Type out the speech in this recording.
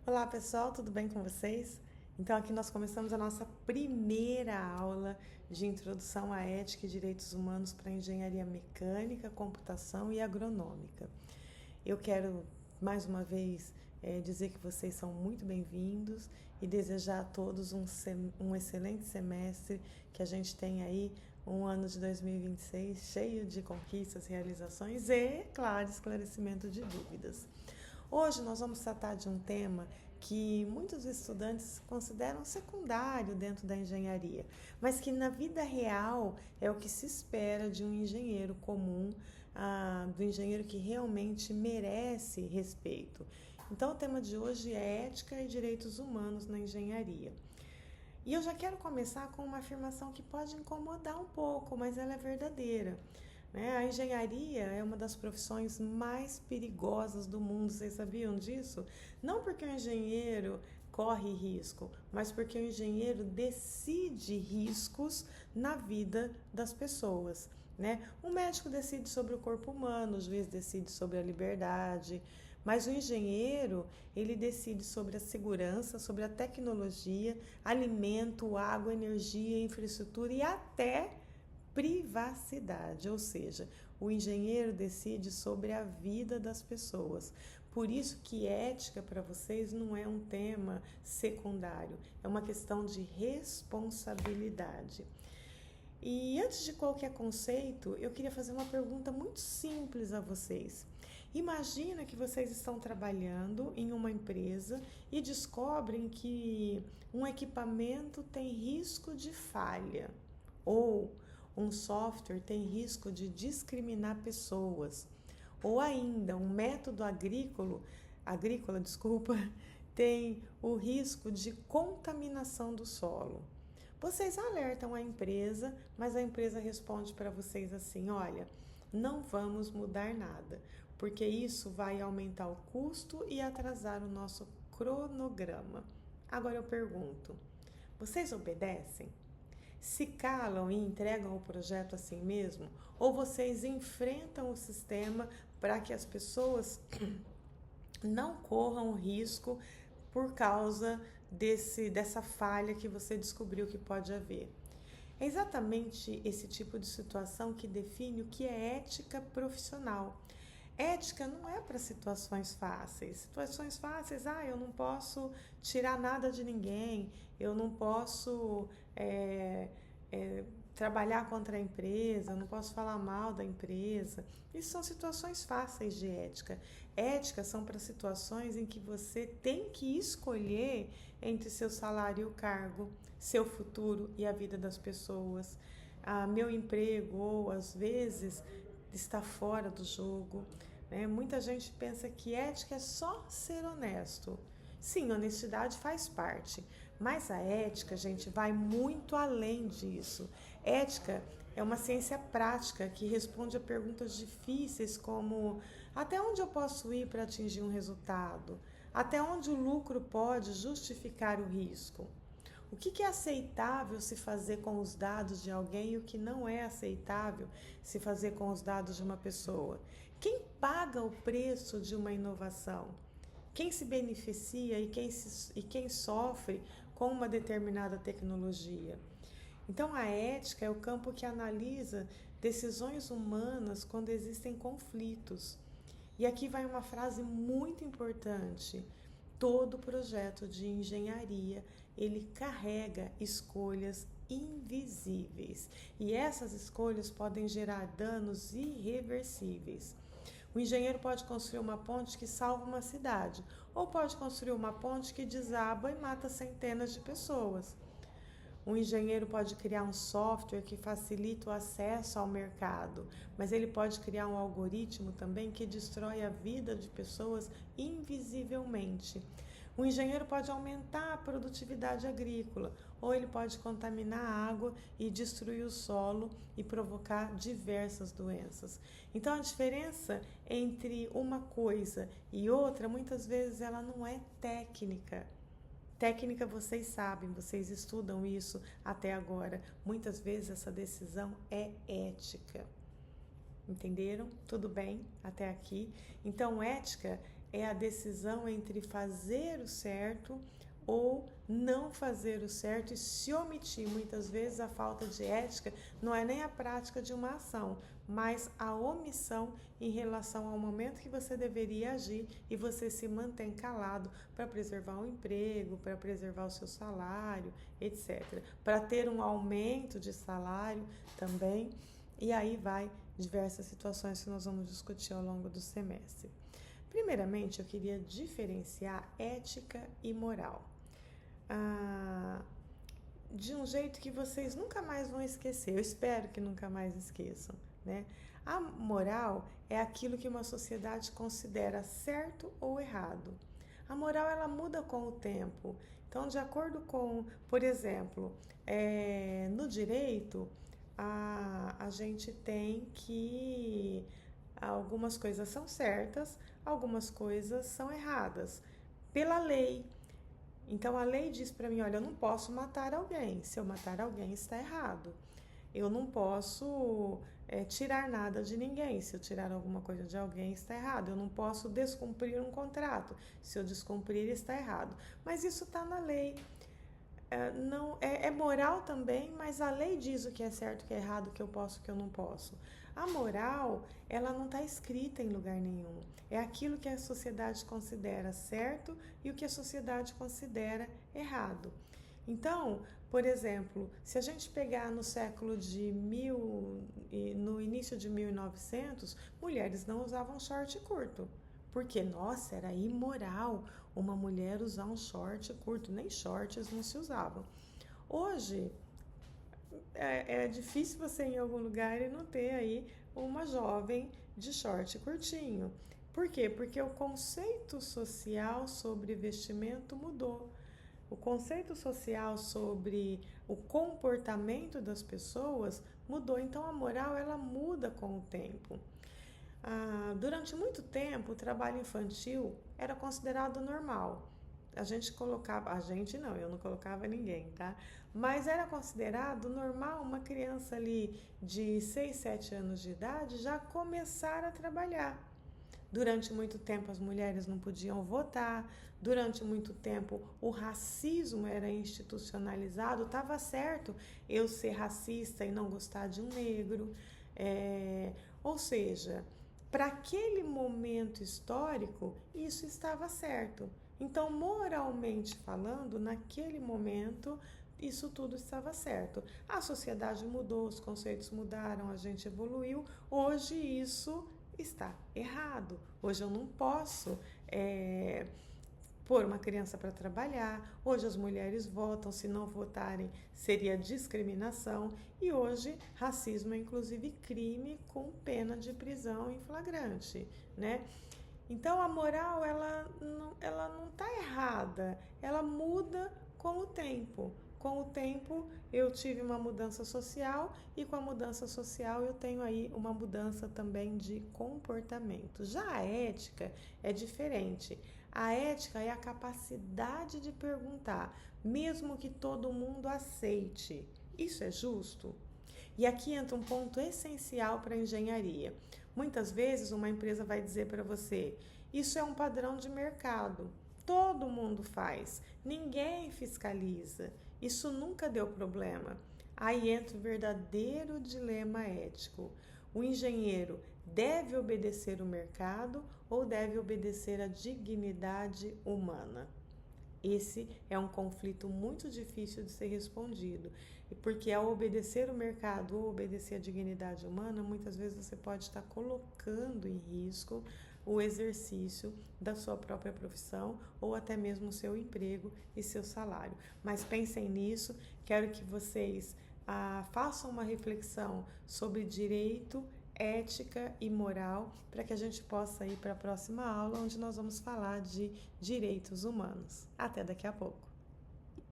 Olá pessoal, tudo bem com vocês? Então aqui nós começamos a nossa primeira aula de introdução à ética e direitos humanos para engenharia mecânica, computação e agronômica. Eu quero mais uma vez dizer que vocês são muito bem-vindos e desejar a todos um excelente semestre, que a gente tenha aí um ano de 2026 cheio de conquistas, realizações e, claro, esclarecimento de dúvidas. Hoje nós vamos tratar de um tema que muitos estudantes consideram secundário dentro da engenharia, mas que na vida real é o que se espera de um engenheiro comum, do engenheiro que realmente merece respeito. Então o tema de hoje é ética e direitos humanos na engenharia. E eu já quero começar com uma afirmação que pode incomodar um pouco, mas ela é verdadeira. A engenharia é uma das profissões mais perigosas do mundo, vocês sabiam disso? Não porque o engenheiro corre risco, mas porque o engenheiro decide riscos na vida das pessoas. O médico decide sobre o corpo humano, o juiz decide sobre a liberdade, mas o engenheiro, ele decide sobre a segurança, sobre a tecnologia, alimento, água, energia, infraestrutura e até privacidade, ou seja, o engenheiro decide sobre a vida das pessoas. Por isso que ética para vocês não é um tema secundário, é uma questão de responsabilidade. E antes de qualquer conceito, eu queria fazer uma pergunta muito simples a vocês. Imagina que vocês estão trabalhando em uma empresa e descobrem que um equipamento tem risco de falha ou um software tem risco de discriminar pessoas, ou ainda um método agrícola, tem o risco de contaminação do solo. Vocês alertam a empresa, mas a empresa responde para vocês assim: olha, não vamos mudar nada, porque isso vai aumentar o custo e atrasar o nosso cronograma. Agora eu pergunto: vocês obedecem? Se calam e entregam o projeto assim mesmo? Ou vocês enfrentam o sistema para que as pessoas não corram risco por causa dessa falha que você descobriu que pode haver? É exatamente esse tipo de situação que define o que é ética profissional. Ética não é para situações fáceis. Situações fáceis, eu não posso tirar nada de ninguém, eu não posso trabalhar contra a empresa, eu não posso falar mal da empresa. Isso são situações fáceis de ética. Ética são para situações em que você tem que escolher entre seu salário e o cargo, seu futuro e a vida das pessoas. Meu emprego, ou às vezes está fora do jogo. Muita gente pensa que ética é só ser honesto. Sim, honestidade faz parte, mas a ética, gente, vai muito além disso. Ética é uma ciência prática que responde a perguntas difíceis como: até onde eu posso ir para atingir um resultado? Até onde o lucro pode justificar o risco? O que é aceitável se fazer com os dados de alguém e o que não é aceitável se fazer com os dados de uma pessoa? Quem paga o preço de uma inovação? Quem se beneficia e quem sofre com uma determinada tecnologia? Então, a ética é o campo que analisa decisões humanas quando existem conflitos. E aqui vai uma frase muito importante: todo projeto de engenharia, ele carrega escolhas invisíveis, e essas escolhas podem gerar danos irreversíveis. O engenheiro pode construir uma ponte que salva uma cidade, ou pode construir uma ponte que desaba e mata centenas de pessoas. Um engenheiro pode criar um software que facilita o acesso ao mercado, mas ele pode criar um algoritmo também que destrói a vida de pessoas invisivelmente. O engenheiro pode aumentar a produtividade agrícola, ou ele pode contaminar a água e destruir o solo e provocar diversas doenças. Então a diferença entre uma coisa e outra, muitas vezes ela não é técnica. Técnica vocês sabem, vocês estudam isso até agora. Muitas vezes essa decisão é ética. Entenderam? Tudo bem até aqui? Então, ética é a decisão entre fazer o certo ou não fazer o certo e se omitir. Muitas vezes a falta de ética não é nem a prática de uma ação, mas a omissão em relação ao momento que você deveria agir e você se mantém calado para preservar o emprego, para preservar o seu salário, etc. Para ter um aumento de salário também. E aí vai diversas situações que nós vamos discutir ao longo do semestre. Primeiramente, eu queria diferenciar ética e moral. De um jeito que vocês nunca mais vão esquecer. Eu espero que nunca mais esqueçam, né? A moral é aquilo que uma sociedade considera certo ou errado. A moral, ela muda com o tempo. Então, de acordo com, por exemplo, no direito, a gente tem que algumas coisas são certas, algumas coisas são erradas, pela lei. Então a lei diz para mim, olha, eu não posso matar alguém. Se eu matar alguém, está errado. Eu não posso tirar nada de ninguém. Se eu tirar alguma coisa de alguém, está errado. Eu não posso descumprir um contrato. Se eu descumprir, está errado. Mas isso está na lei. Não é moral também, mas a lei diz o que é certo, o que é errado, o que eu posso, o que eu não posso. A moral, ela não está escrita em lugar nenhum. É aquilo que a sociedade considera certo e o que a sociedade considera errado. Então, por exemplo, se a gente pegar no século de no início de 1900, mulheres não usavam short curto. Porque, nossa, era imoral uma mulher usar um short curto, nem shorts não se usavam. Hoje, é difícil você ir em algum lugar e não ter aí uma jovem de short curtinho. Por quê? Porque o conceito social sobre vestimento mudou. O conceito social sobre o comportamento das pessoas mudou. Então, a moral, ela muda com o tempo. Durante muito tempo, o trabalho infantil era considerado normal. Eu não colocava ninguém, tá? Mas era considerado normal uma criança ali de 6, 7 anos de idade já começar a trabalhar. Durante muito tempo as mulheres não podiam votar, durante muito tempo o racismo era institucionalizado, estava certo eu ser racista e não gostar de um negro. Ou seja, para aquele momento histórico, isso estava certo. Então, moralmente falando, naquele momento, isso tudo estava certo. A sociedade mudou, os conceitos mudaram, a gente evoluiu. Hoje isso está errado. Hoje eu não posso pôr uma criança para trabalhar. Hoje as mulheres votam, se não votarem seria discriminação. E hoje racismo é inclusive crime com pena de prisão em flagrante, né? Então a moral ela não está errada, ela muda com o tempo. Com o tempo eu tive uma mudança social e com a mudança social eu tenho aí uma mudança também de comportamento. Já a ética é diferente. A ética é a capacidade de perguntar, mesmo que todo mundo aceite. Isso é justo? E aqui entra um ponto essencial para a engenharia. Muitas vezes uma empresa vai dizer para você, isso é um padrão de mercado, todo mundo faz, ninguém fiscaliza, isso nunca deu problema. Aí entra o verdadeiro dilema ético. O engenheiro deve obedecer o mercado ou deve obedecer à dignidade humana? Esse é um conflito muito difícil de ser respondido, porque ao obedecer o mercado ou obedecer à dignidade humana, muitas vezes você pode estar colocando em risco o exercício da sua própria profissão ou até mesmo o seu emprego e seu salário. Mas pensem nisso, quero que vocês façam uma reflexão sobre direito, ética e moral, para que a gente possa ir para a próxima aula, onde nós vamos falar de direitos humanos. Até daqui a pouco.